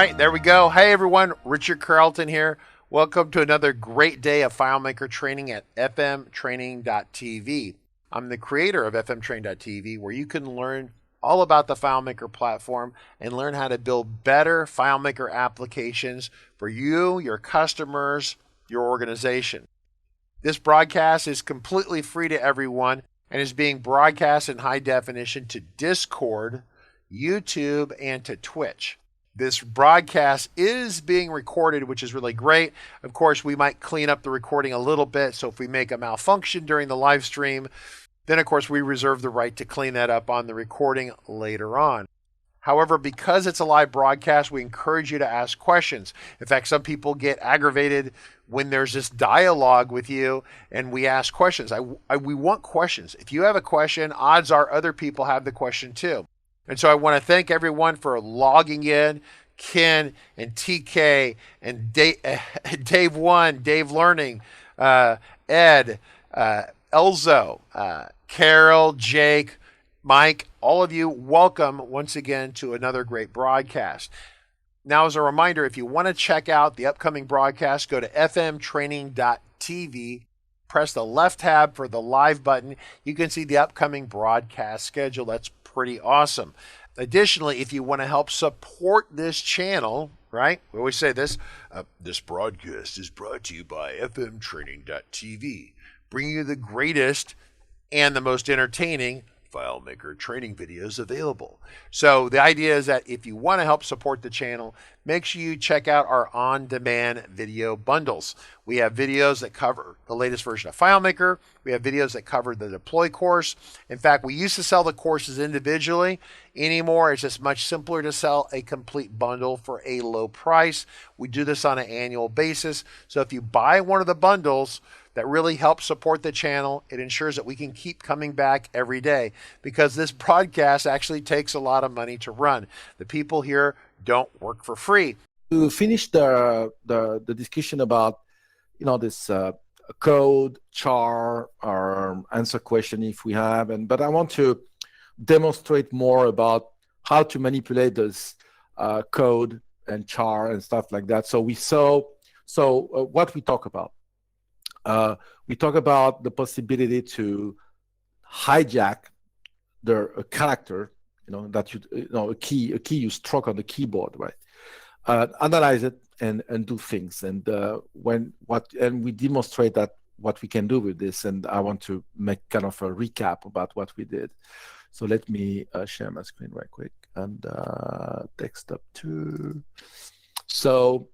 right, there we go. Hey everyone, Richard Carlton here. Welcome to another great day of FileMaker training at fmtraining.tv. I'm the creator of fmtraining.tv, where you can learn all about the FileMaker platform and learn how to build better FileMaker applications for you, your customers, your organization. This broadcast is completely free to everyone and is being broadcast in high definition to Discord, YouTube, and to Twitch. This broadcast is being recorded, which is really great. Of course, we might clean up the recording a little bit, so if we make a malfunction during the live stream, then of course we reserve the right to clean that up on the recording later on. However, because it's a live broadcast, we encourage you to ask questions. In fact, some people get aggravated when there's this dialogue with you and we ask questions. We want questions. If you have a question, odds are other people have the question too. And so I want to thank everyone for logging in. Ken and TK and Dave One, Dave Learning, Ed, Elzo, Carol, Jake, Mike, all of you, welcome once again to another great broadcast. Now, as a reminder, if you want to check out the upcoming broadcast, go to fmtraining.tv, press the left tab for the live button. You can see the upcoming broadcast schedule. That's pretty awesome. Additionally, if you want to help support this channel, right? We always say this, this broadcast is brought to you by fmtraining.tv, bringing you the greatest and the most entertaining FileMaker training videos available. So the idea is that if you want to help support the channel, make sure you check out our on-demand video bundles. We have videos that cover the latest version of FileMaker. We have videos that cover the deploy course. In fact, we used to sell the courses individually. Anymore, it's just much simpler to sell a complete bundle for a low price. We do this on an annual basis. So if you buy one of the bundles, that really helps support the channel. It ensures that we can keep coming back every day, because this broadcast actually takes a lot of money to run. The people here don't work for free. To finish the discussion about, this code, char, or answer question if we have, but I want to demonstrate more about how to manipulate this code and char and stuff like that. So what we talk about. We talk about the possibility to hijack a character, that a key you struck on the keyboard, right? Analyze it and do things, and we demonstrate that what we can do with this. And I want to make kind of a recap about what we did. So let me share my screen right quick and desktop too. So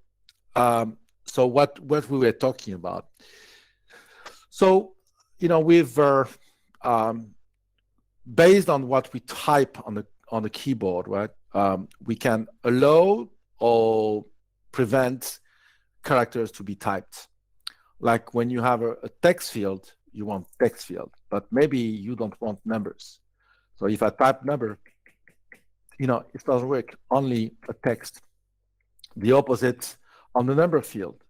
what we were talking about. So, we've based on what we type on the keyboard, right? We can allow or prevent characters to be typed. Like when you have a text field, you want text field, but maybe you don't want numbers. So if I type number, it doesn't work. Only a text. The opposite on the number field.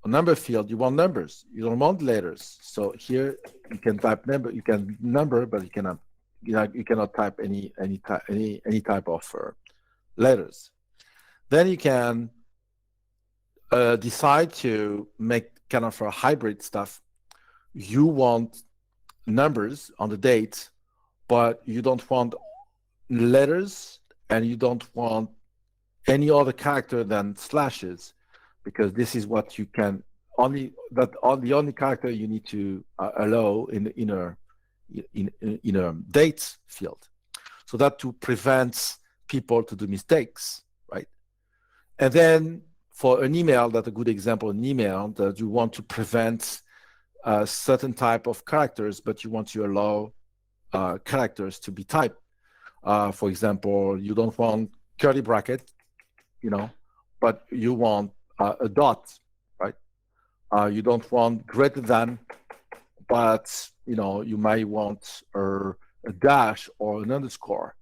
A number field, you want numbers. You don't want letters. So here you can type number. You can number, but you cannot type any type of letters. Then you can decide to make kind of a hybrid stuff. You want numbers on the date, but you don't want letters, and you don't want any other character than slashes. Because this is what you can the only character you need to allow in the inner dates field, so that to prevent people to do mistakes, right? And then for an email, that's a good example. An email that you want to prevent certain type of characters, but you want to allow characters to be typed. For example, you don't want curly bracket, but you want a dot, right? You don't want greater than, but you might want a dash or an underscore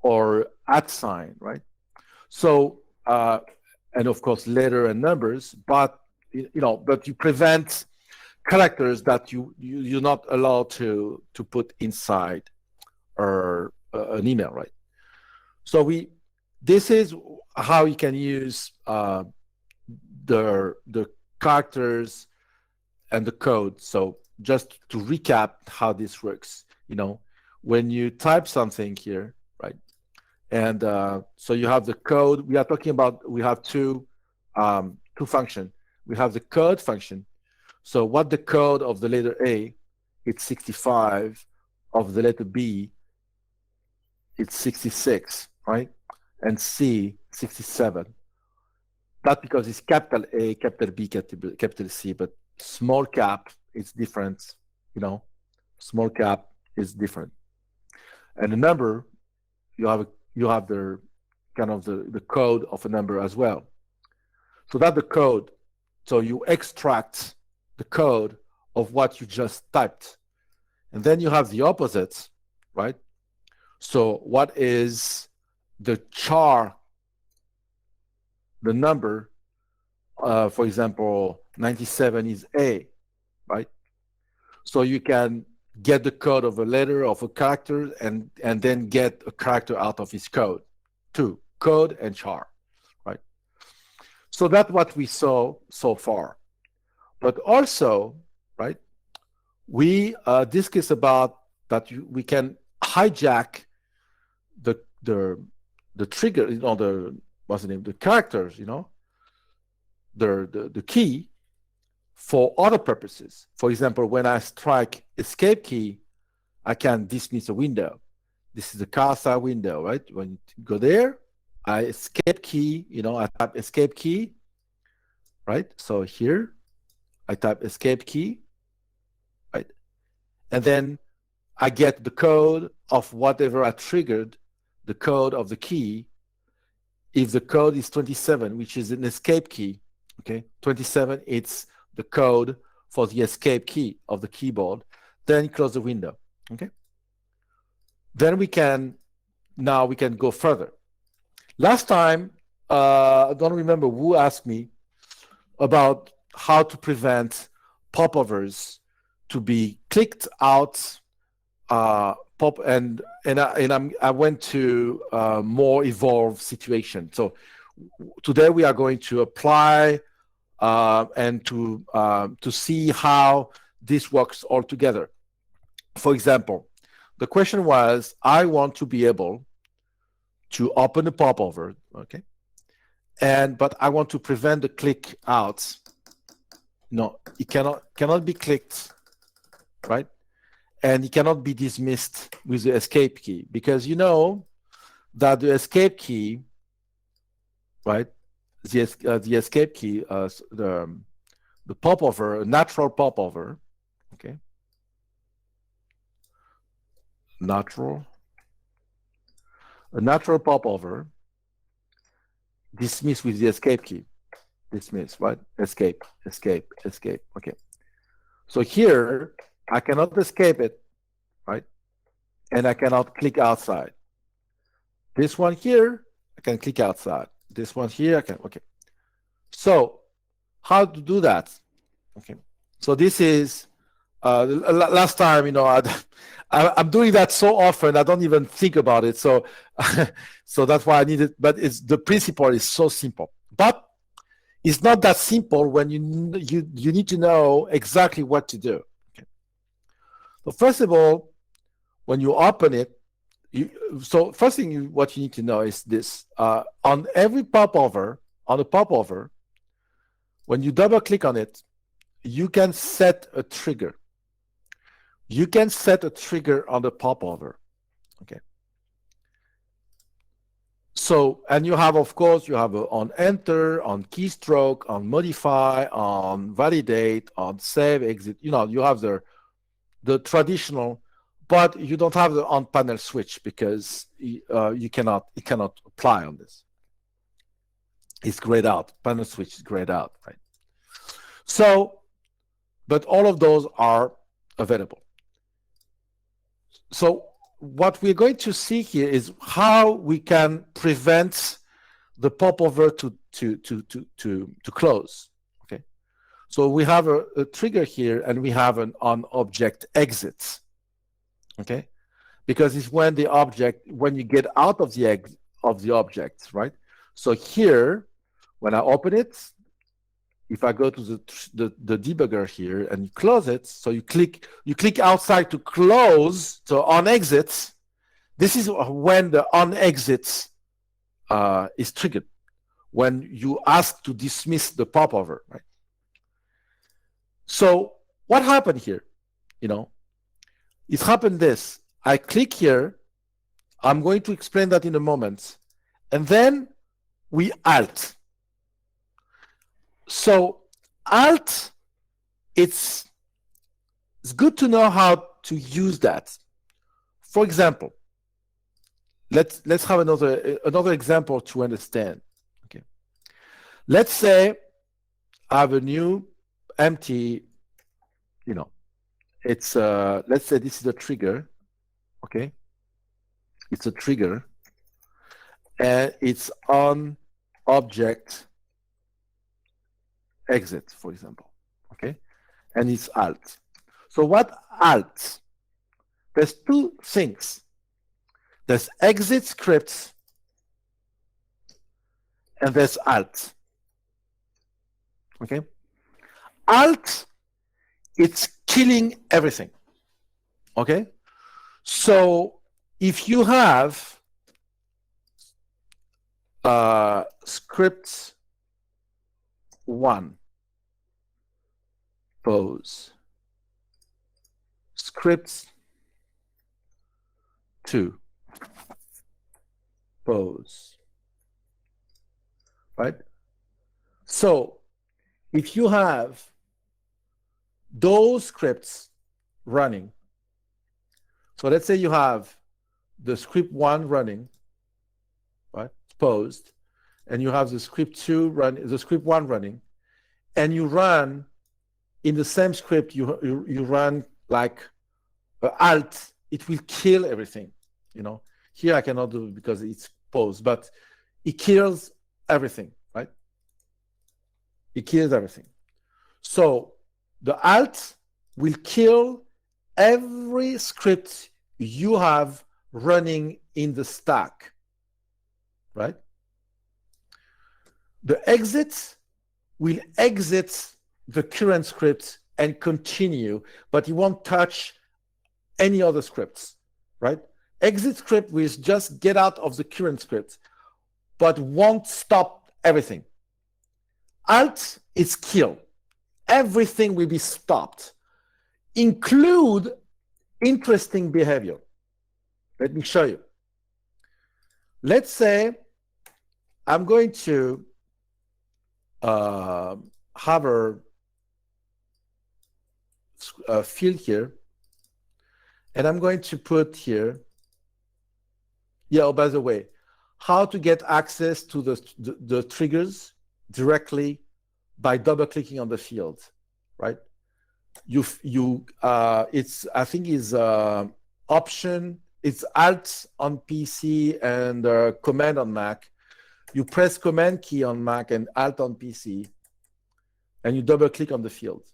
or at sign, right? So and of course letter and numbers, but you prevent characters that you're not allowed to put inside or an email, right? So we This is how you can use the characters and the code. So just to recap how this works, when you type something here, right? And so you have the code. We are talking about, we have two functions. We have the code function. So what the code of the letter A, it's 65. Of the letter B, it's 66, right? And C, 67. Not because it's capital A, capital B, capital C, but small cap is different, small cap is different. And the number, you have the kind of the code of a number as well. So that's the code. So you extract the code of what you just typed. And then you have the opposite, right? So what is the char, the number, for example, 97 is A, right? So you can get the code of a letter, of a character, and then get a character out of his code. Two, code and char, right? So that's what we saw so far. But also, right, we discussed about that we can hijack the trigger, what's the name, the characters, the key for other purposes. For example, when I strike escape key, I can dismiss a window. This is the CASA window, right? When you go there, I escape key, I type escape key, right? So here, I type escape key, right? And then I get the code of whatever I triggered, the code of the key. If the code is 27, which is an escape key, okay, 27, it's the code for the escape key of the keyboard, then close the window, okay? Then we can go further. Last time, I don't remember who asked me about how to prevent popovers to be clicked out, I went to a more evolved situation. So today we are going to apply and to see how this works all together. For example, the question was, I want to be able to open a popover, okay? But I want to prevent the click outs. No, it cannot be clicked, right? And it cannot be dismissed with the escape key, because you know that the escape key, right? The escape key, the popover, a natural popover, okay? A natural popover, dismiss with the escape key. Dismiss, right? Escape, escape, escape. Okay. So here, I cannot escape it, right? And I cannot click outside. This one here, I can click outside. This one here, I can, okay. So how to do that? Okay. So this is, last time, I'm doing that so often, I don't even think about it. So, so that's why I need it. But the principle is so simple. But it's not that simple when you need to know exactly what to do. Okay. So first of all, when you open it, so first thing what you need to know is this: on every popover, when you double click on it, you can set a trigger. You can set a trigger on the popover. Okay. So, and you have, of course, you have on enter, on keystroke, on modify, on validate, on save, exit. You have the traditional, but you don't have the on panel switch because it cannot apply on this. It's grayed out. Panel switch is grayed out, right? So, but all of those are available. So what we're going to see here is how we can prevent the popover to close. Okay, so we have a trigger here, and we have an on object exit. Okay, because it's when the object, when you get out of the of the object, right? So here, when I open it, if I go to the debugger here and you close it, so you click outside to close, so on exit, this is when the on exit is triggered, when you ask to dismiss the popover, right? So what happened here? It happened this. I click here. I'm going to explain that in a moment. And then we alt. So alt, it's good to know how to use that. For example, let's have another example to understand. Okay. Let's say I have a new empty, it's let's say this is a trigger. Okay. It's a trigger and it's on object exit, for example. Okay. And it's alt. So what alt? There's two things. There's exit scripts and there's alt. Okay. Alt, it's killing everything. Okay. So if you have script 1, pause, script 2, pause, right? So if you have those scripts running, so let's say you have the script 1 running, right, paused, and you have the script 2 running, the script 1 running, and you run in the same script, you run like alt, it will kill everything. Here I cannot do it because it's paused, but it kills everything, right? It kills everything. So the alt will kill every script you have running in the stack, right? The exit will exit the current script and continue, but it won't touch any other scripts, right? Exit script will just get out of the current script, but won't stop everything. Alt is kill. Everything will be stopped, include interesting behavior. Let me show you. Let's say I'm going to have a field here, and I'm going to put here, by the way, how to get access to the triggers directly by double-clicking on the field, right? It's, I think is option, it's Alt on PC and Command on Mac. You press Command key on Mac and Alt on PC, and you double-click on the field.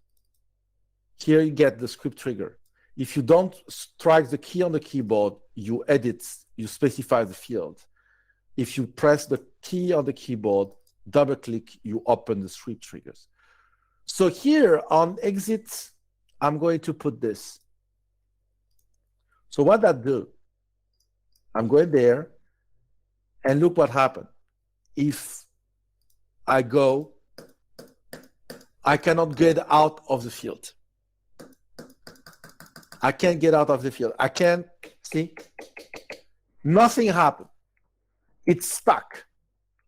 Here you get the script trigger. If you don't strike the key on the keyboard, you specify the field. If you press the key on the keyboard, double-click, you open the script triggers. So here on exit, I'm going to put this. So what that do? I'm going there, and look what happened. If I go, I cannot get out of the field. I can't get out of the field. I can't, see? Nothing happened. It's stuck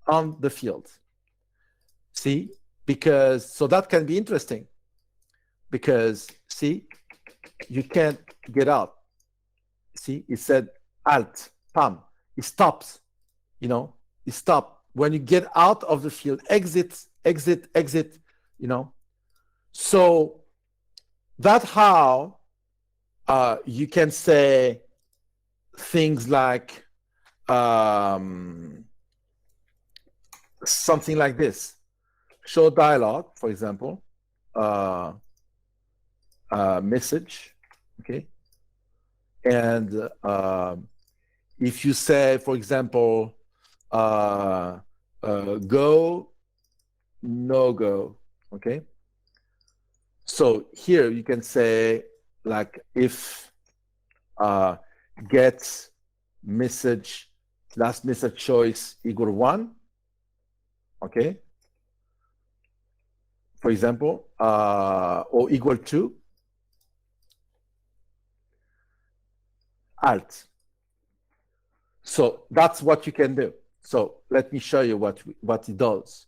on the field. See? Because, so that can be interesting. Because, see, you can't get out. See, it said Alt, PAM. It stops, it stopped. When you get out of the field, exit, So that's how you can say things like something like this. Show dialog, for example, message, okay? And if you say, for example, go, no go, okay? So here you can say like if get message, last message choice equal 1, okay? For example, or equal to alt. So that's what you can do. So let me show you what it does.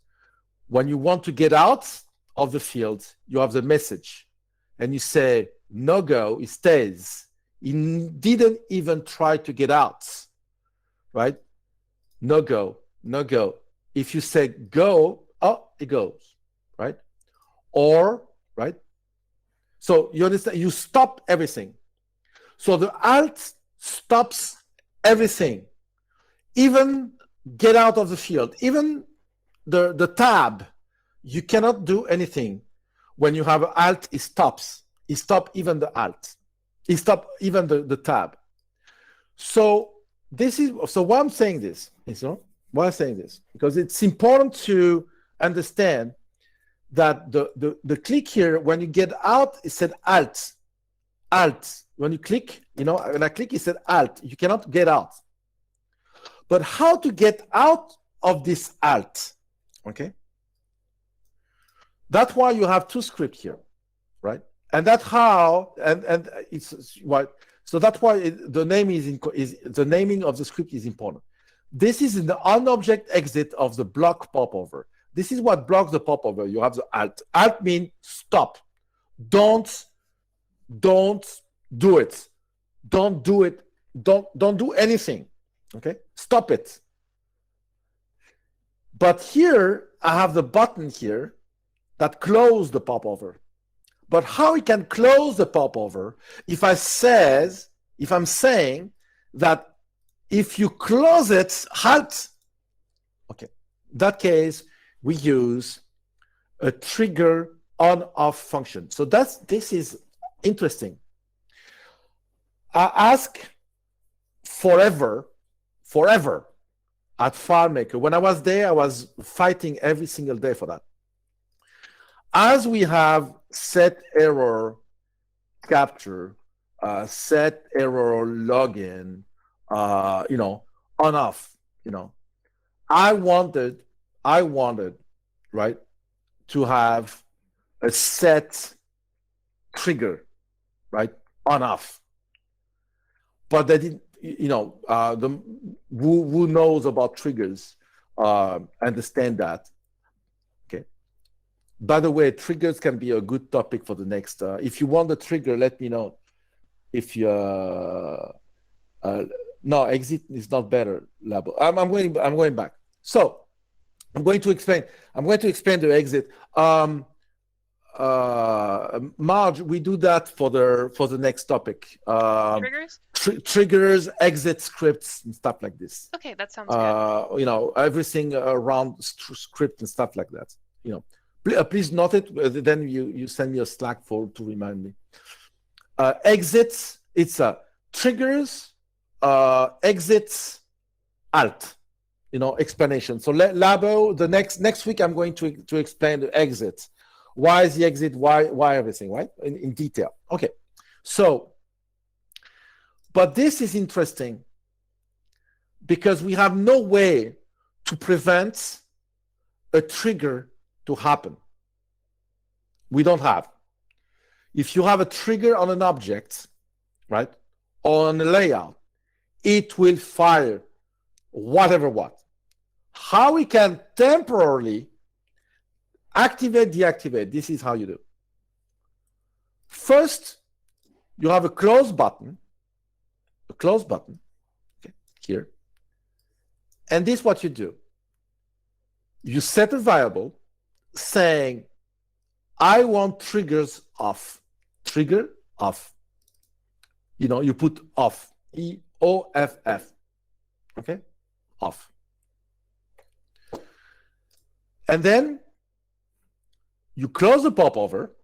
When you want to get out of the field, you have the message and you say no go, it stays. It didn't even try to get out, right? No go, no go. If you say go, oh, it goes, right? Or, right? So you understand, you stop everything. So the alt stops everything, even get out of the field, even the tab. You cannot do anything. When you have alt, it stops. It stops even the alt. It stops even the tab. So this is, so why I'm saying this, why I'm saying this, because it's important to understand that the click here, when you get out, it said alt. Alt. When you click, when I click, it said alt. You cannot get out. But how to get out of this alt, okay? That's why you have two scripts here, right? And that's how, and it's what, so that's why the name is the naming of the script is important. This is in the on-object exit of the block popover. This is what blocks the popover. You have the alt. Alt means stop. Don't do it. Don't do it. Don't do anything. Okay? Stop it. But here I have the button here that close the popover. But how we can close the popover if I'm saying that if you close it, halt. Okay. In that case, we use a trigger on-off function. So this is interesting. I ask forever at FileMaker. When I was there, I was fighting every single day for that. As we have set error capture, set error login, on off, I wanted, right, to have a set trigger, right, on off. But they didn't, who knows about triggers understand that. Okay. By the way, triggers can be a good topic for the next. If you want the trigger, let me know. If you no, exit is not better. Labo. I'm going back. So I'm going to explain the exit. Marge, we do that for the next topic. Triggers? Triggers, exit scripts, and stuff like this. Okay, that sounds good. Everything around script and stuff like that. Please note it. Then you send me a Slack to remind me. Exits, it's triggers, exits, alt. Explanation. So Labo, the next week I'm going to explain the exit. Why is the exit? Why everything, right? In detail. Okay. So, but this is interesting because we have no way to prevent a trigger to happen. We don't have. If you have a trigger on an object, right, or on a layout, it will fire whatever what. How we can temporarily activate, deactivate, this is how you do. First, you have a close button, okay, here. And this is what you do. You set a variable saying, I want triggers off. Trigger off. You put off. EOFF. Okay? Off. And then you close the popover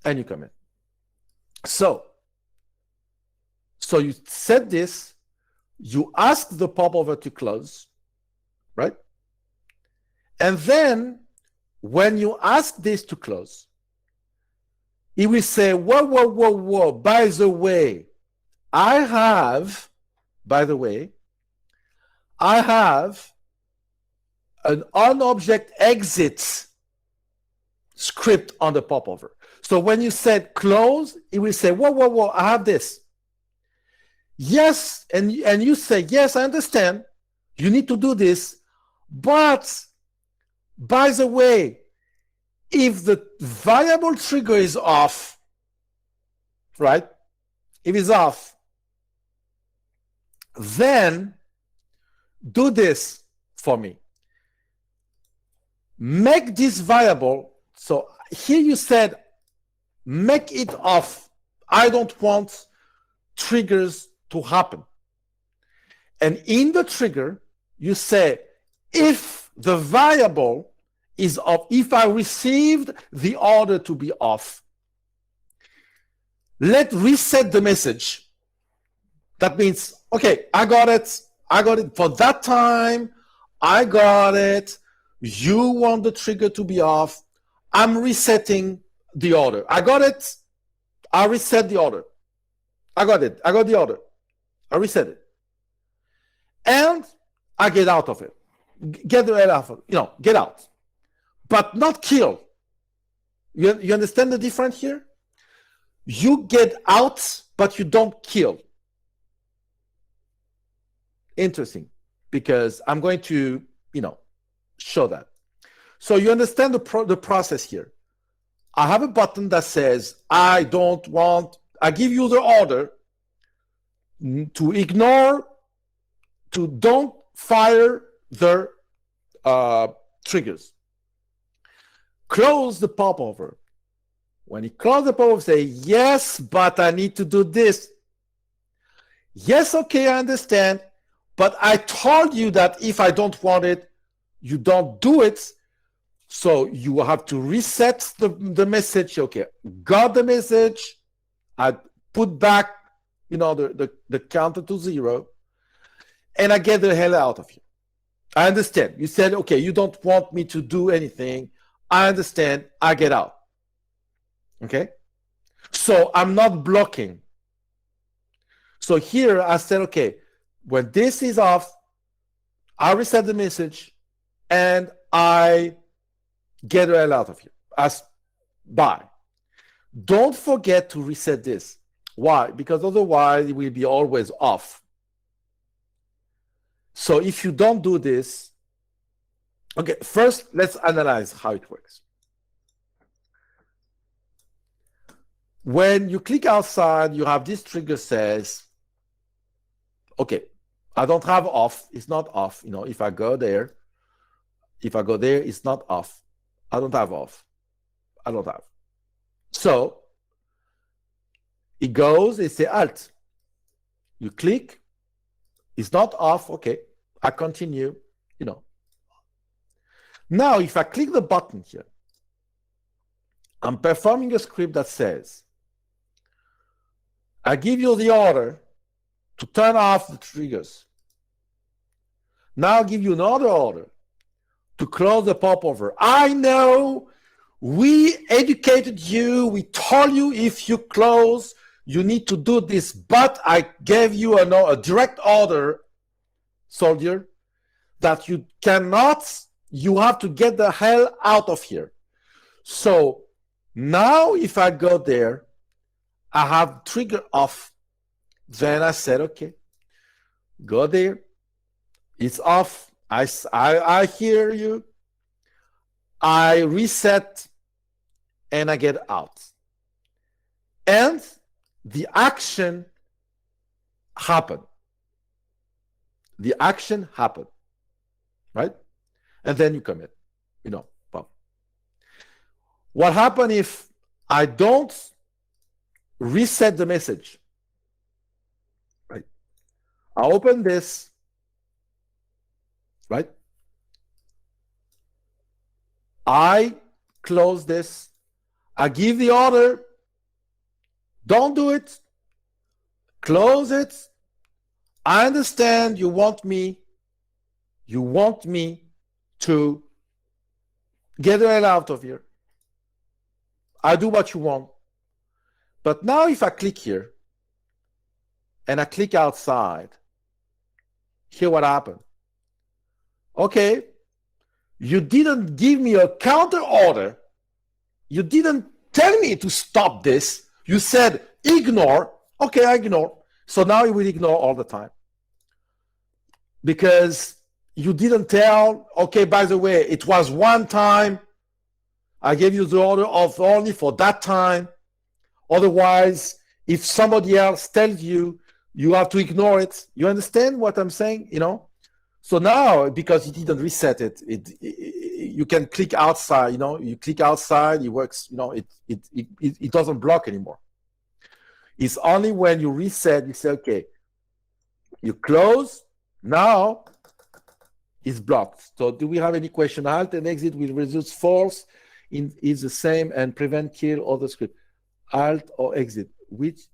and you come in. So you set this you ask the popover to close, right? And then when you ask this to close, it will say, whoa, whoa, whoa, whoa, by the way, I have an onObject exit script on the popover. So when you said close, it will say, whoa, whoa, whoa, I have this. Yes, and you say, yes, I understand. You need to do this. But, by the way, if the variable trigger is off, right? If it's off, then do this for me. Make this variable. So here you said, make it off. I don't want triggers to happen. And in the trigger, you say, if the variable is off, if I received the order to be off, let reset the message. That means, okay, I got it for that time, I got it. You want the trigger to be off. I'm resetting the order. I got it. I reset the order. I got it. I got the order. I reset it. And I get out of it. Get the hell out of it. Get out. But not kill. You understand the difference here? You get out, but you don't kill. Interesting. Because I'm going to, show that. So you understand the process here. I have a button that says, I give you the order to ignore, to don't fire the triggers. Close the popover. When you close the popover, say, yes, but I need to do this. Yes, okay, I understand. But I told you that if I don't want it, you don't do it. So you have to reset the message. Okay, got the message. I put back, the counter to 0, and I get the hell out of here. I understand. You said, okay, you don't want me to do anything. I understand. I get out. Okay? So I'm not blocking. So here I said, okay, when this is off, I reset the message, and I get the hell out of here. Bye. Don't forget to reset this. Why? Because otherwise it will be always off. So if you don't do this, okay, first let's analyze how it works. When you click outside, you have this trigger says, okay, I don't have off. It's not off. If I go there, it's not off. I don't have off. I don't have. So it goes, it says Alt. You click, it's not off. Okay, I continue. Now, if I click the button here, I'm performing a script that says, I give you the order to turn off the triggers. Now I'll give you another order to close the popover. I know we educated you. We told you if you close, you need to do this, but I gave you a direct order, soldier, that you have to get the hell out of here. So now if I go there, I have trigger off. Then I said, okay, go there. It's off. I hear you. I reset and I get out. And the action happened. The action happened. Right? And then you commit. Well, what happened if I don't reset the message? Right? I open this. Right? I close this. I give the order. Don't do it. Close it. I understand you want me to get the hell out of here. I do what you want. But now if I click here and I click outside, hear what happened. Okay, you didn't give me a counter order. You didn't tell me to stop this. You said ignore. Okay, I ignore. So now you will ignore all the time. Because you didn't tell, okay, by the way, it was one time. I gave you the order of only for that time. Otherwise, if somebody else tells you, you have to ignore it. You understand what I'm saying? You know? So now, because you didn't reset it, you can click outside, you know, you click outside, it works, you know, it doesn't block anymore. It's only when you reset, you say, okay, you close, now it's blocked. So do we have any question? Alt and exit will result false is the same and prevent kill other script. Alt or exit with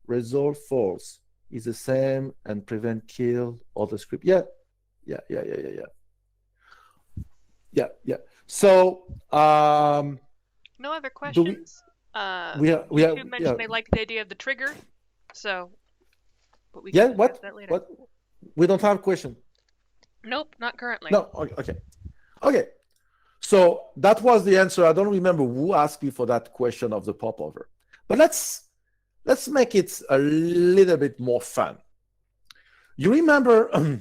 result false is the same and prevent kill other script. Yeah. So No other questions. You mentioned they like the idea of the trigger, so. But we can what? That later. What? We don't have a question. Nope, not currently. No. Okay. So that was the answer. I don't remember who asked me for that question of the popover, but let's make it a little bit more fun. You remember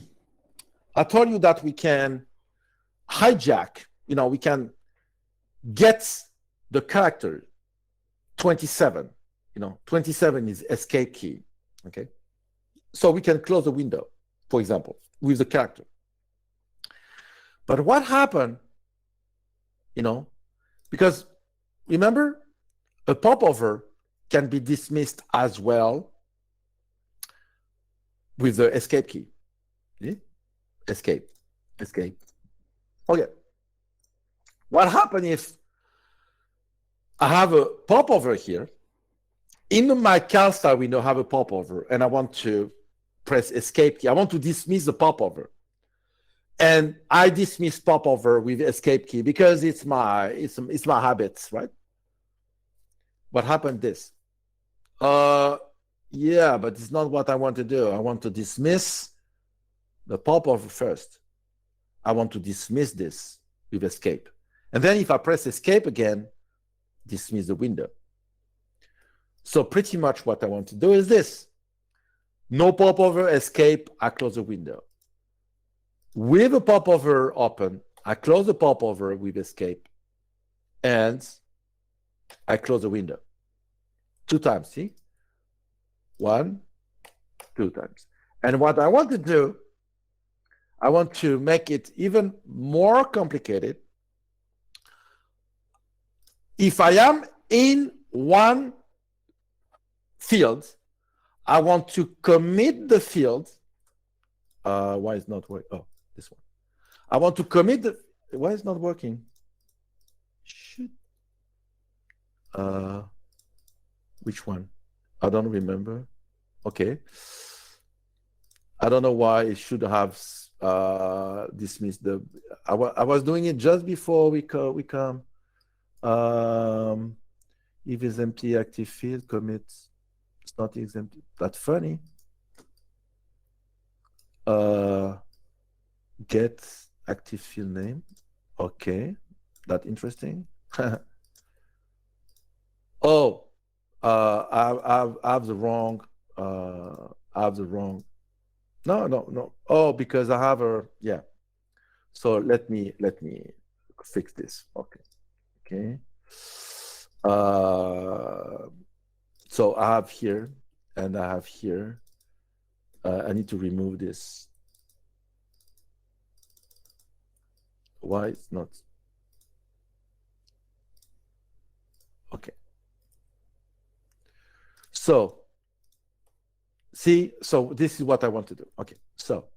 I told you that we can hijack, you know, we can get the character 27, you know, 27 is escape key, okay? So we can close the window, for example, with the character. But what happened, you know, because remember, a popover can be dismissed as well with the escape key. See? Escape. Okay. What happened if I have a popover here? In my CalStar window, I have a popover, and I want to press escape key. I want to dismiss the popover. And I dismiss popover with escape key because it's my habits, right? What happened this? Yeah, but it's not what I want to do. I want to dismiss the popover first. I want to dismiss this with escape. And then if I press escape again, dismiss the window. So pretty much what I want to do is this. No popover, escape, I close the window. With a popover open, I close the popover with escape, and I close the window. 2 times, see? 1, 2 times. And what I want to do, I want to make it even more complicated. If I am in one field, I want to commit the field. Why is it not working? Oh, this one. I want to commit the. Why is it not working? Shoot. Which one? I don't remember. Okay. I don't know why it should have dismissed the. I was doing it just before we come. If it's empty active field, commit. It's not exempt. That's funny. Get active field name. Okay, that's interesting. Oh, I have the wrong. No. Oh, because I have a yeah. So let me fix this. Okay. So I have here and I have here. I need to remove this. Why it's not? Okay. So, see, so this is what I want to do. Okay, so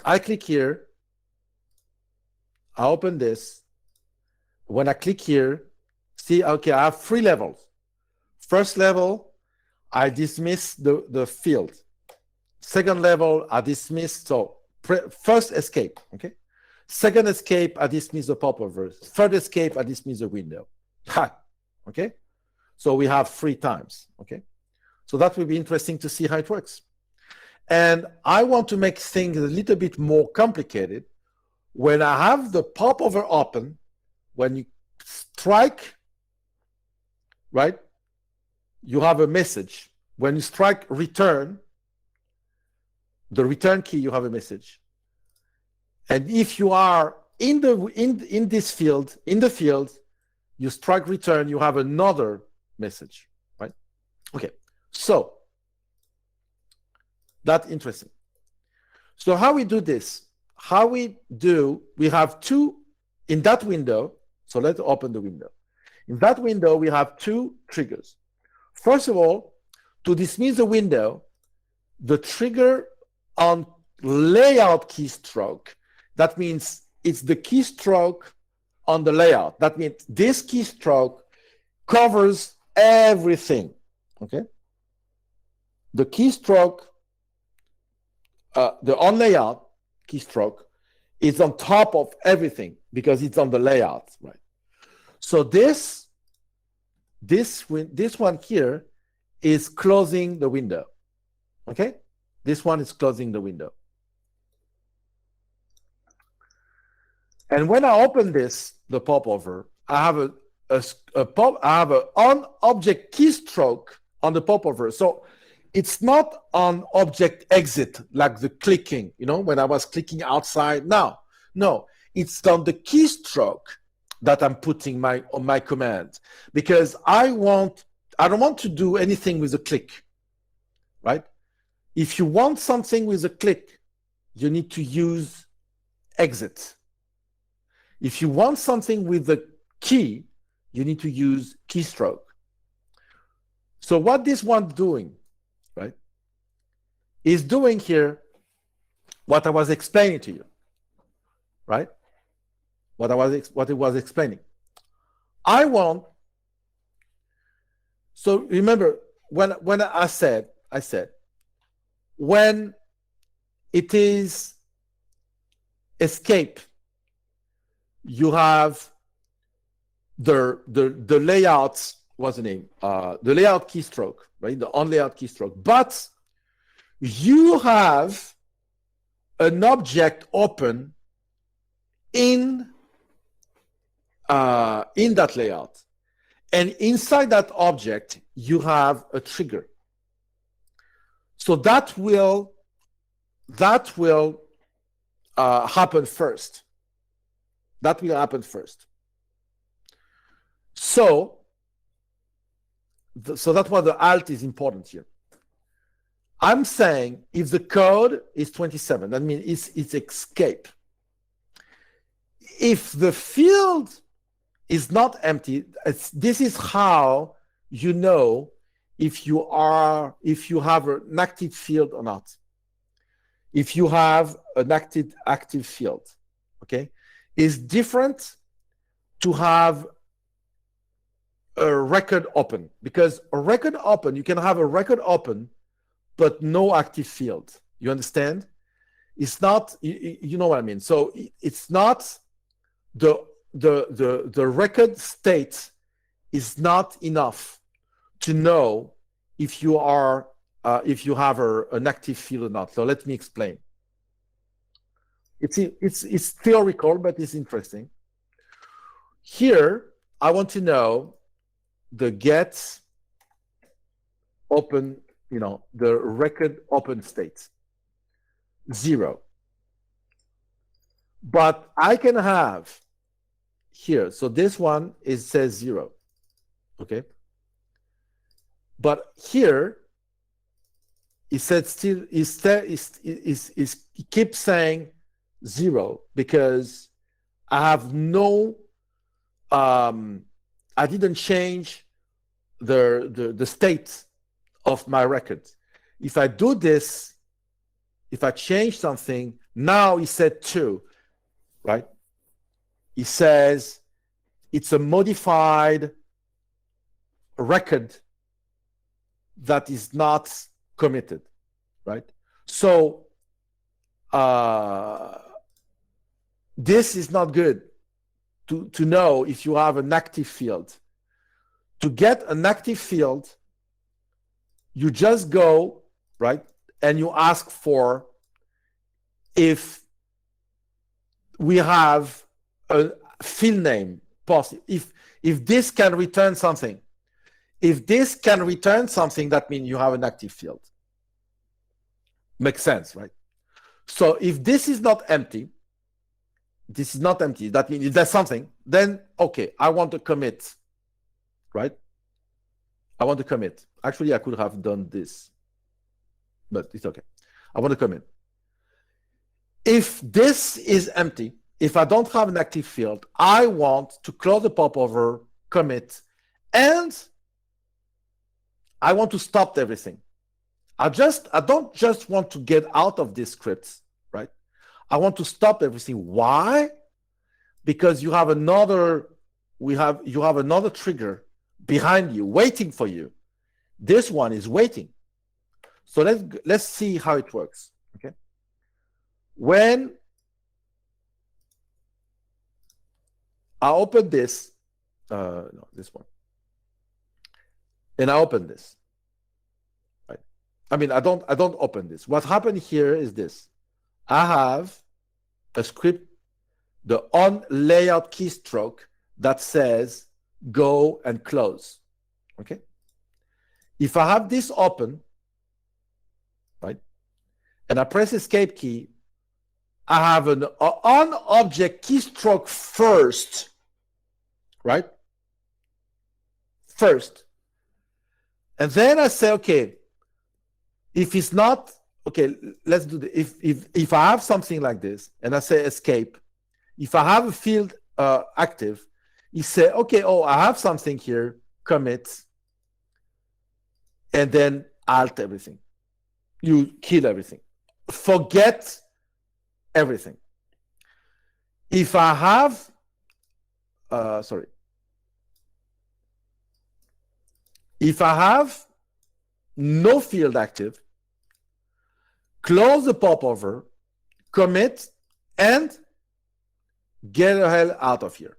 I click here. I open this. When I click here, see, okay, I have 3 levels. First level, I dismiss the field. second level, I dismiss. So first escape, okay? Second escape, I dismiss the popover. Third escape, I dismiss the window. Okay? So we have 3 times, okay? So that will be interesting to see how it works. And I want to make things a little bit more complicated. When I have the popover open, when you strike, right, you have a message. When you strike return, the return key, you have a message. And if you are in this field, in the field, you strike return, you have another message, right? Okay, so that's interesting. So how we do this? We have 2 in that window. So let's open the window. In that window, we have 2 triggers. First of all, to dismiss the window, the trigger on layout keystroke, that means it's the keystroke on the layout. That means this keystroke covers everything, okay? The keystroke, the on layout keystroke is on top of everything because it's on the layout, right? So this one here is closing the window, okay? This one is closing the window. And when I open this, the popover, I have an on object keystroke on the popover. So it's not on object exit like the clicking, when I was clicking outside. No, it's on the keystroke that I'm putting on my command because I don't want to do anything with a click, right? If you want something with a click, you need to use exit. If you want something with the key, you need to use keystroke. So what this one's doing, right, is doing here what I was explaining to you, right? What it was explaining. So remember when I said when it is escape, you have the layouts, what's the name? The layout keystroke, right? The on layout keystroke. But you have an object open in that layout. And inside that object, you have a trigger. So that will happen first. That will happen first. So that's why the alt is important here. I'm saying if the code is 27, that means it's escape. If the field is not empty, this is how you know if you have an active field or not. If you have an active field, okay? It's different to have a record open, because a record open, you can have a record open but no active field. You understand? It's not, you know what I mean. So it's not the record state is not enough to know if you have an active field or not. So let me explain. It's theoretical, but it's interesting. Here, I want to know the get open, the record open state, 0. But I can have here, so this one says 0, okay? But here, it keeps saying 0 because I have no, I didn't change the state of my record. If I do this, if I change something, now it said 2, right? It says it's a modified record that is not committed, right? So this is not good to know if you have an active field. To get an active field, you just go, right, and you ask for if we have a field name possible. If this can return something. If this can return something, that means you have an active field. Makes sense, right? So if this is not empty, that means if there's something, then okay, I want to commit, right? I want to commit. Actually, I could have done this, but it's okay. I want to commit. If this is empty, if I don't have an active field, I want to close the popover, commit, and I want to stop everything. I don't just want to get out of this script, right? I want to stop everything. Why? Because you have another trigger behind you, waiting for you. This one is waiting. So let's see how it works. Okay. When I open this, this one, and I open this, right? I mean, I don't open this. What happened here is this. I have a script, the on layout keystroke that says go and close. Okay. If I have this open, right, and I press escape key, I have an on object keystroke first, right? First. And then I say, okay, if it's not, okay, let's do this. If I have something like this and I say escape, if I have a field active, you say, okay, oh, I have something here, commit, and then alt everything. You kill everything. Forget everything. If I have, if I have no field active, close the popover, commit, and get the hell out of here.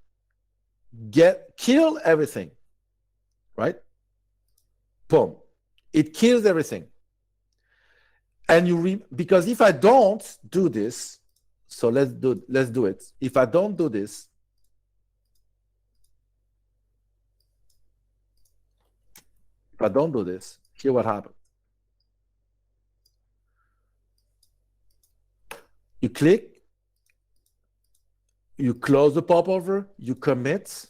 Kill everything, right? Boom. It kills everything. And because if I don't do this, so let's do it. If I don't do this, here's what happens. You click, you close the popover, you commit,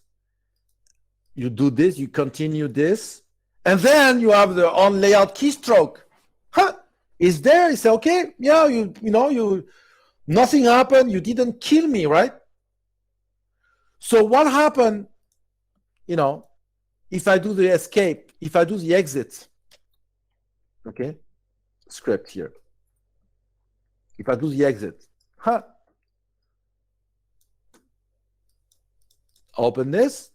you do this, you continue this, and then you have the on layout keystroke. Huh? It's there. It's okay. Yeah, you know, nothing happened. You didn't kill me, right? So what happened, you know, if I do the escape, if I do the exit, okay, script here. If I do the exit, open this,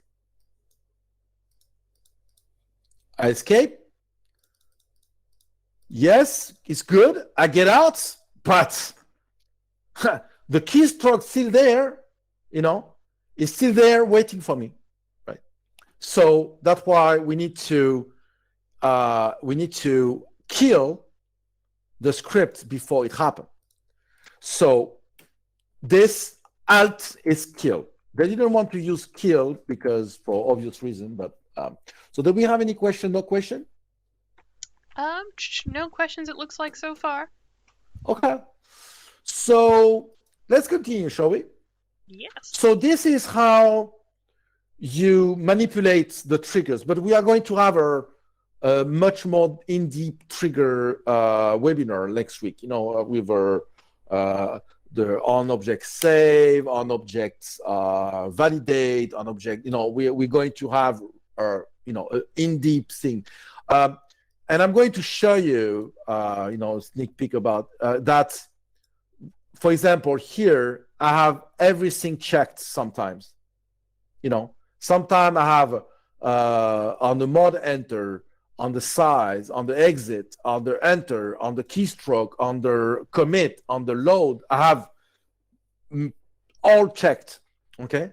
I escape. Yes, it's good. I get out, but the keystroke still there, you know, it's still there waiting for me, right? So that's why we need to kill the script before it happens. So this alt is kill. They didn't want to use kill because for obvious reason, but so do we have any question? No question? No questions it looks like so far. Okay. So let's continue, shall we? Yes. So this is how you manipulate the triggers, but we are going to have a much more in-depth trigger webinar next week, you know, with the on object save, on objects validate, on object, you know, we're going to have you know, an in-depth thing. And I'm going to show you, you know, sneak peek about that. For example, here I have everything checked sometimes. You know, sometimes I have on the mod enter, on the size, on the exit, on the enter, on the keystroke, on the commit, on the load. I have all checked, okay?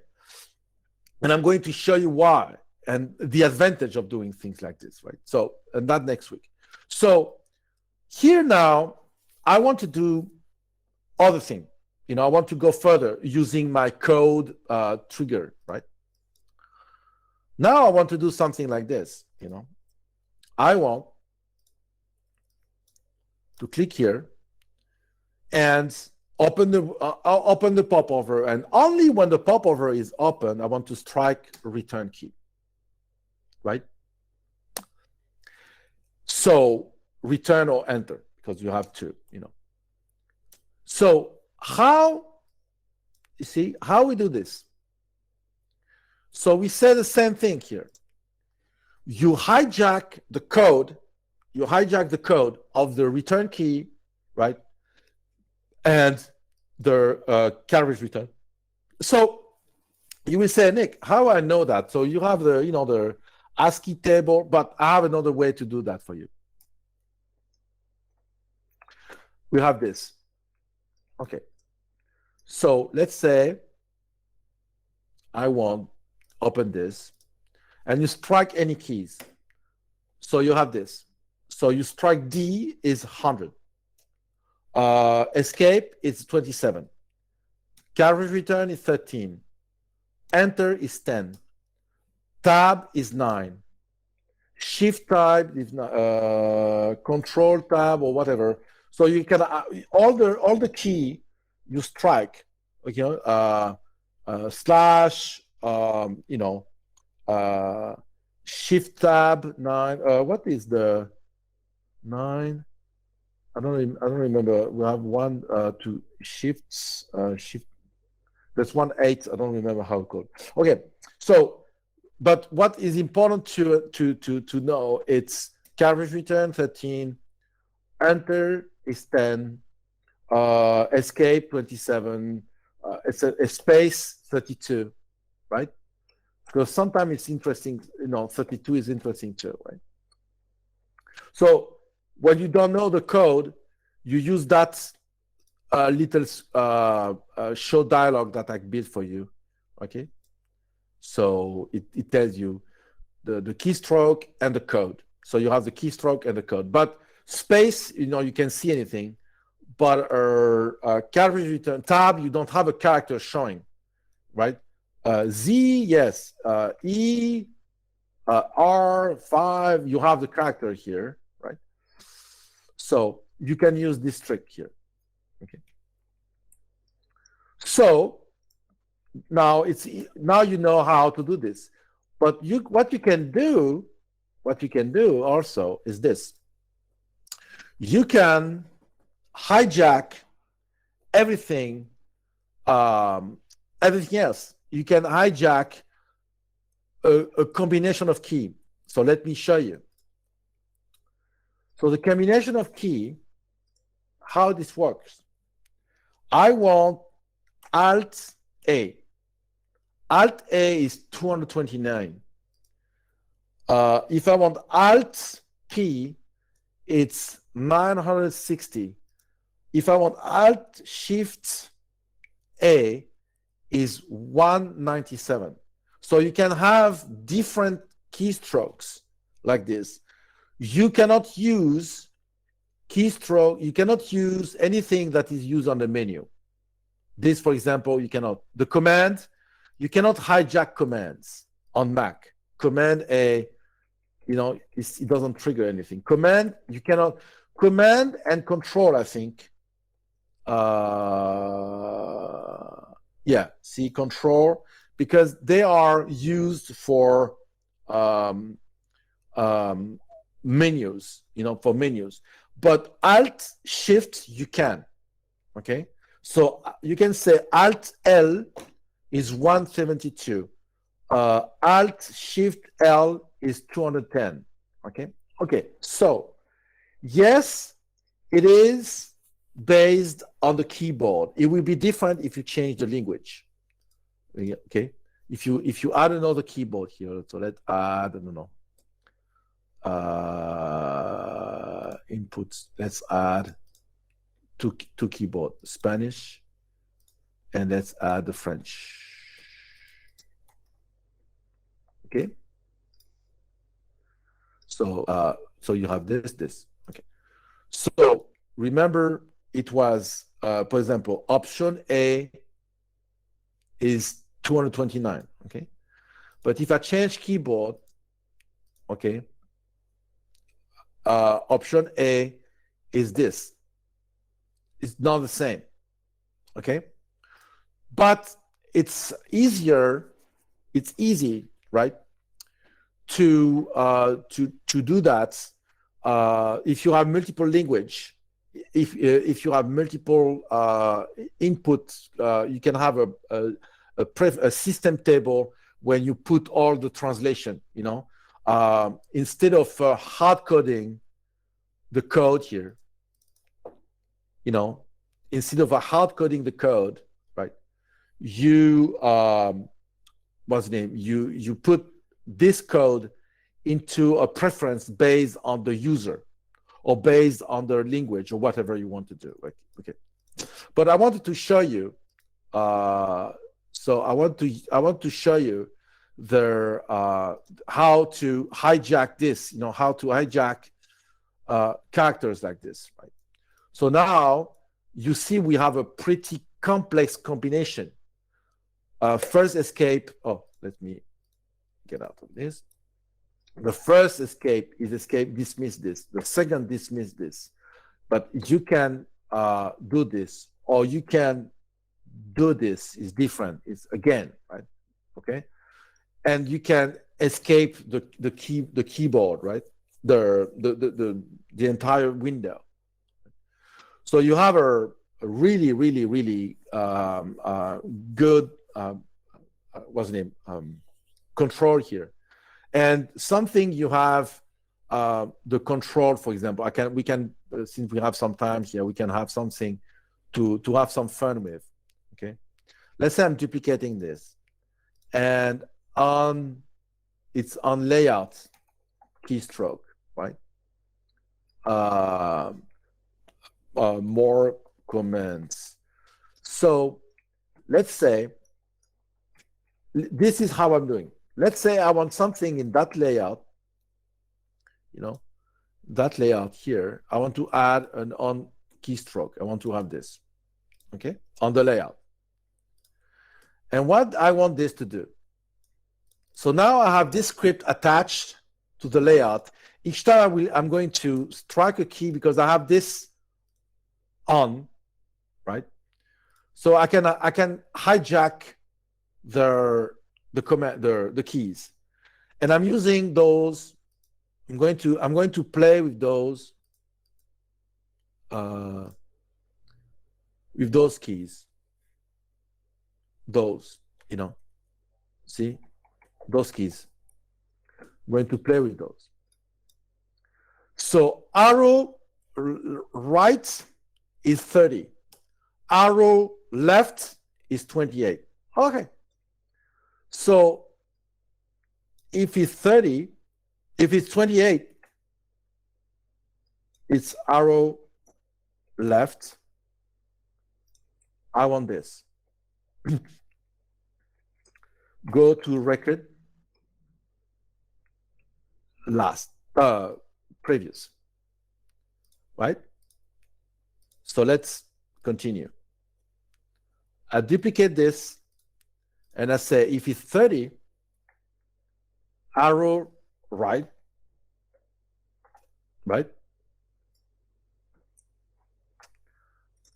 And I'm going to show you why and the advantage of doing things like this, right? So, and that next week. So here now, I want to do other thing. You know, I want to go further using my code trigger, right? Now I want to do something like this, you know. I want to click here and open the popover, and only when the popover is open, I want to strike return key, right? So return or enter, because you have to, you know. So how, you see, how we do this? So we say the same thing here. You hijack the code of the return key, right? And the carriage return. So you will say, Nick, how I know that? So you have the, you know, the ASCII table, but I have another way to do that for you. We have this. Okay. So let's say I want open this, and you strike any keys. So you have this. So you strike D is 100. Escape is 27. Carriage return is 13. Enter is 10. Tab is 9. Shift tab is control tab or whatever. So you can all the key you strike, you know, slash, you know, shift tab 9. What is the 9? I don't remember. We have 1, 2 shifts. Shift. There's 1 8. I don't remember how it's called. Okay. So, but what is important to know? It's carriage return 13. Enter is 10. Escape 27. It's a space 32, right? Because sometimes it's interesting, you know, 32 is interesting too, right? So when you don't know the code, you use that little show dialog that I built for you, okay? So it tells you the keystroke and the code. So you have the keystroke and the code. But space, you know, you can see anything. But carriage return tab, you don't have a character showing, right? Z, yes. E, R5, you have the character here, right? So you can use this trick here, okay? So now you know how to do this. But what you can do also is this. You can hijack everything else. You can hijack a combination of key. So let me show you. So the combination of key, how this works. I want Alt A. Alt A is 229. If I want Alt key, it's 960. If I want Alt Shift A, is 197. So you can have different keystrokes like this. You cannot use keystroke, you cannot use anything that is used on the menu. This, for example, you cannot. The command, you cannot hijack commands on Mac. Command A, you know, it doesn't trigger anything. Command, you cannot. Command and control, I think. Yeah, see, control, because they are used for menus, you know, for menus. But Alt Shift, you can, okay? So you can say Alt L is 172. Alt Shift L is 210, okay? Okay, so yes, it is based on the keyboard. It will be different if you change the language. Okay, if you add another keyboard here, so let's add, I don't know, inputs. Let's add two keyboard, Spanish, and let's add the French. Okay. So so you have this. Okay. So remember, it was, for example, option A is 229. Okay. But if I change keyboard, okay, option A is this. It's not the same. Okay. But it's easier. It's easy, right? To do that if you have multiple language, if you have multiple input, you can have a system table when you put all the translation. You know, instead of hard coding the code here, you know, instead of hard coding the code, right? You what's the name? You put this code into a preference based on the user or based on their language or whatever you want to do. Okay. But I wanted to show you. So I want to show you how to hijack this. You know, how to hijack characters like this, right? So now you see we have a pretty complex combination. First escape. Oh, let me get out of this. The first escape is escape dismiss this. The second dismiss this. But you can do this, or you can do this. Is different. It's again, right? Okay, and you can escape the keyboard, right? The entire window. So you have a really good what's the name control here. And something you have the control, for example, we can since we have some time here, we can have something to have some fun with. Okay, let's say I'm duplicating this, and it's on layout keystroke, right? More comments. So let's say this is how I'm doing. Let's say I want something in that layout, you know, that layout here. I want to add an on keystroke. I want to have this, okay, on the layout. And what I want this to do. So now I have this script attached to the layout. Each time I'm going to strike a key because I have this on, right? So I can hijack the command, the keys, and I'm using those. I'm going to play with those keys. Those, you know, see those keys. I'm going to play with those. So arrow right is 30. Arrow left is 28. Okay. So if it's 30, if it's 28, it's arrow left. I want this. Go to record previous, right? So let's continue. I duplicate this, and I say if it's 30, arrow right, right?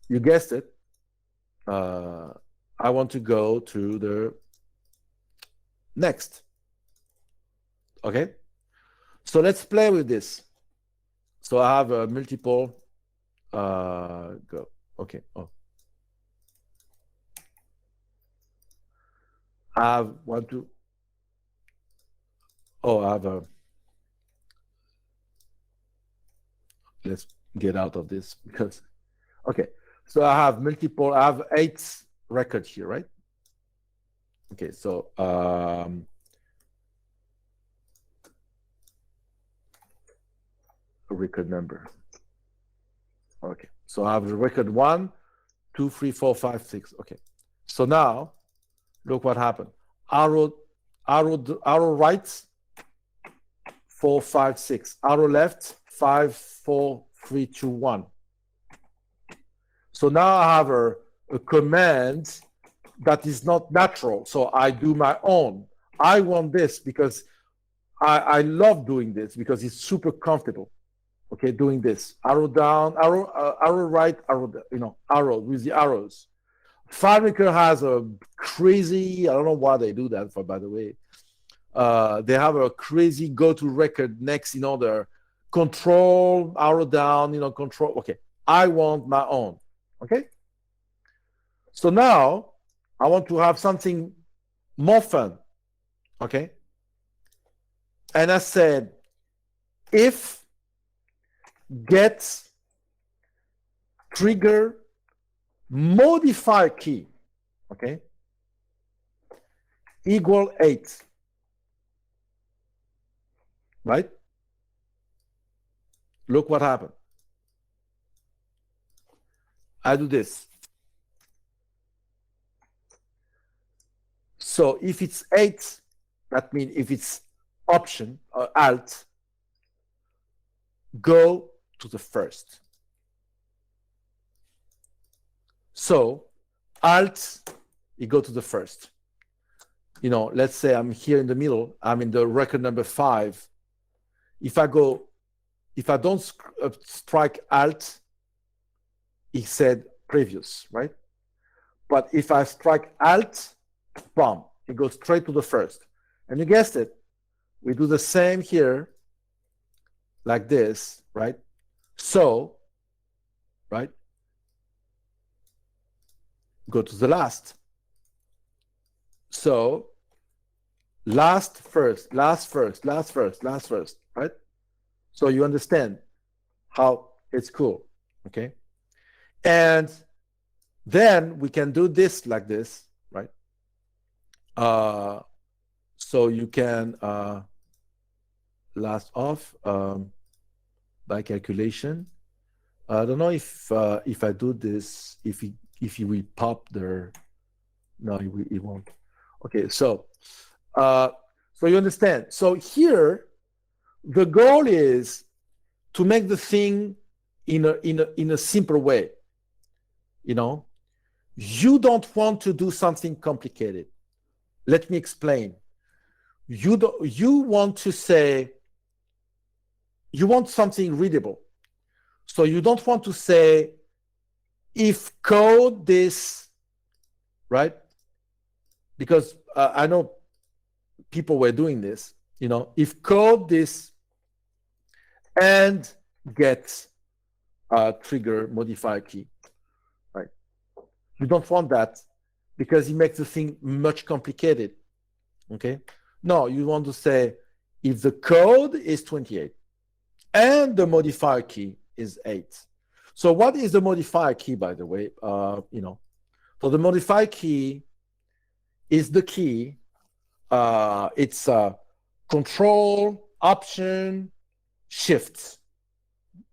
You guessed it. I want to go to the next. Okay, so let's play with this. So I have a multiple go. Okay. Oh, I want to. Oh, I have a. Let's get out of this because. Okay, so I have multiple. I have 8 records here, right? Okay, so record number. Okay, so I have the record 1, 2, 3, 4, 5, 6. Okay, so now look what happened. Arrow right, 4, 5, 6. Arrow left, 5, 4, 3, 2, 1. So now I have a command that is not natural. So I do my own. I want this because I love doing this because it's super comfortable. Okay, doing this. Arrow down, arrow right, arrow down, arrow with the arrows. FileMaker has a crazy, I don't know why they do that for, by the way. They have a crazy go-to record next, the control, arrow down, control. Okay, I want my own. Okay? So now I want to have something more fun. Okay? And I said, if get trigger modify key, okay, equal 8, right? Look what happened. I do this. So if it's 8, that means if it's option or alt, go to the first. So alt, you go to the first. Let's say I'm here in the middle. I'm in the record number 5. If I don't strike alt, it said previous, right? But if I strike alt, bam, it goes straight to the first. And you guessed it. We do the same here, like this, right? So, right? Go to the last. So, last first, last first, last first, last first, right? So you understand how it's cool, okay? And then we can do this like this, right? So you can last off by calculation. I don't know if I do this, if he will pop there. No, it won't. Okay, so you understand. So here, the goal is to make the thing in a simple way. You don't want to do something complicated. Let me explain. You want to say, you want something readable. So you don't want to say, if code this, right? Because I know people were doing this, if code this and get a trigger modifier key, right? You don't want that because it makes the thing much complicated, okay? No, you want to say, if the code is 28 and the modifier key is 8. So what is the modifier key, by the way? So the modifier key is the key. It's control, option, shift.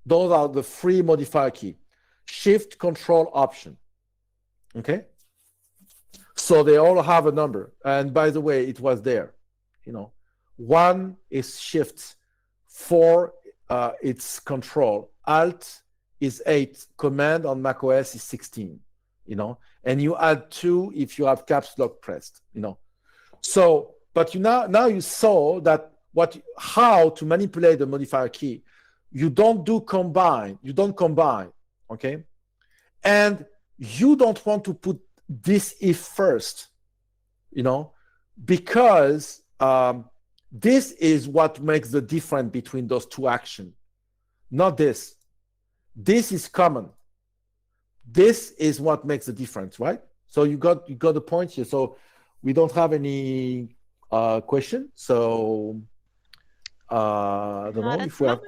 Those are the 3 modifier key. Shift, control, option. Okay? So they all have a number. And by the way, it was there. 1 is shift, 4 it's control, alt is 8, command on macOS is 16, and you add 2 if you have caps lock pressed, So, but now you saw that how to manipulate the modifier key. You don't combine, okay? And you don't want to put this if first, because this is what makes the difference between those 2 actions, not this. This is common. This is what makes the difference, right? So you got the point here. So we don't have any question. So I don't know if we have,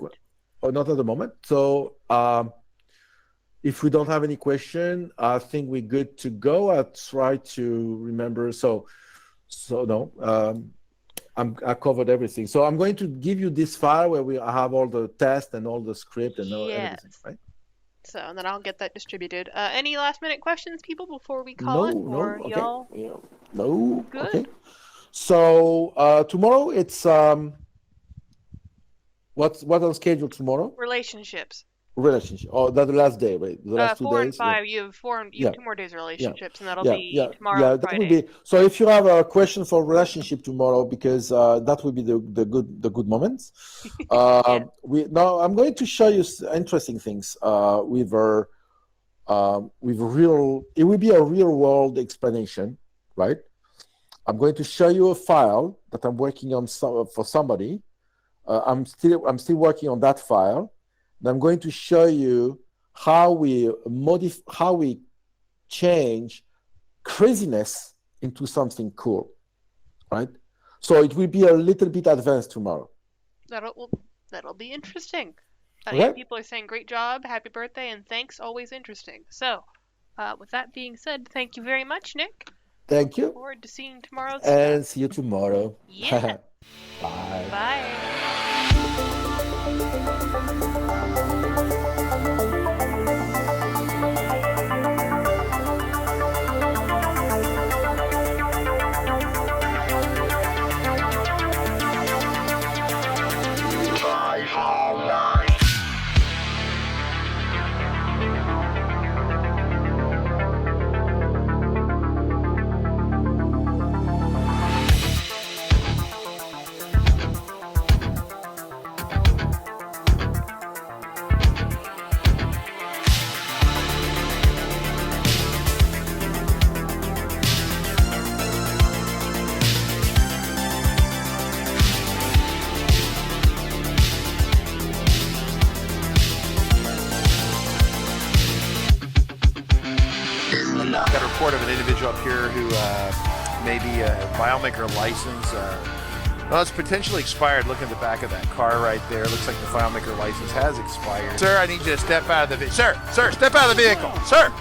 or not at the moment. So if we don't have any question, I think we're good to go. I'll try to remember. So no. I covered everything. So I'm going to give you this file where we have all the tests and all the script and everything, right? So, and then I'll get that distributed. Any last minute questions, people, before we call it? Or okay. y'all? No. Good. Okay. So tomorrow it's what's on schedule tomorrow? Relationships. Relationship. Oh, that's the last day, right? The last 2 days. 4 and 5. You have 2 more days of relationships, and that'll be tomorrow. Yeah, and that Friday. will be. So if you have a question for relationship tomorrow, because that will be the good moments. I'm going to show you interesting things with real. It will be a real world explanation, right? I'm going to show you a file that I'm working on for somebody. I'm still working on that file. And I'm going to show you how we change craziness into something cool, right? So it will be a little bit advanced tomorrow. That'll be interesting. Okay. Yeah, people are saying great job, happy birthday, and thanks. Always interesting. So, with that being said, thank you very much, Nick. Thank you. Look forward to seeing tomorrow's and see you tomorrow. Yeah. Bye. Bye. Got a report of an individual up here who may be a FileMaker license. Well, it's potentially expired. Look at the back of that car right there. Looks like the FileMaker license has expired. Sir, I need you to step out of the vehicle. Sir, step out of the vehicle. Sir!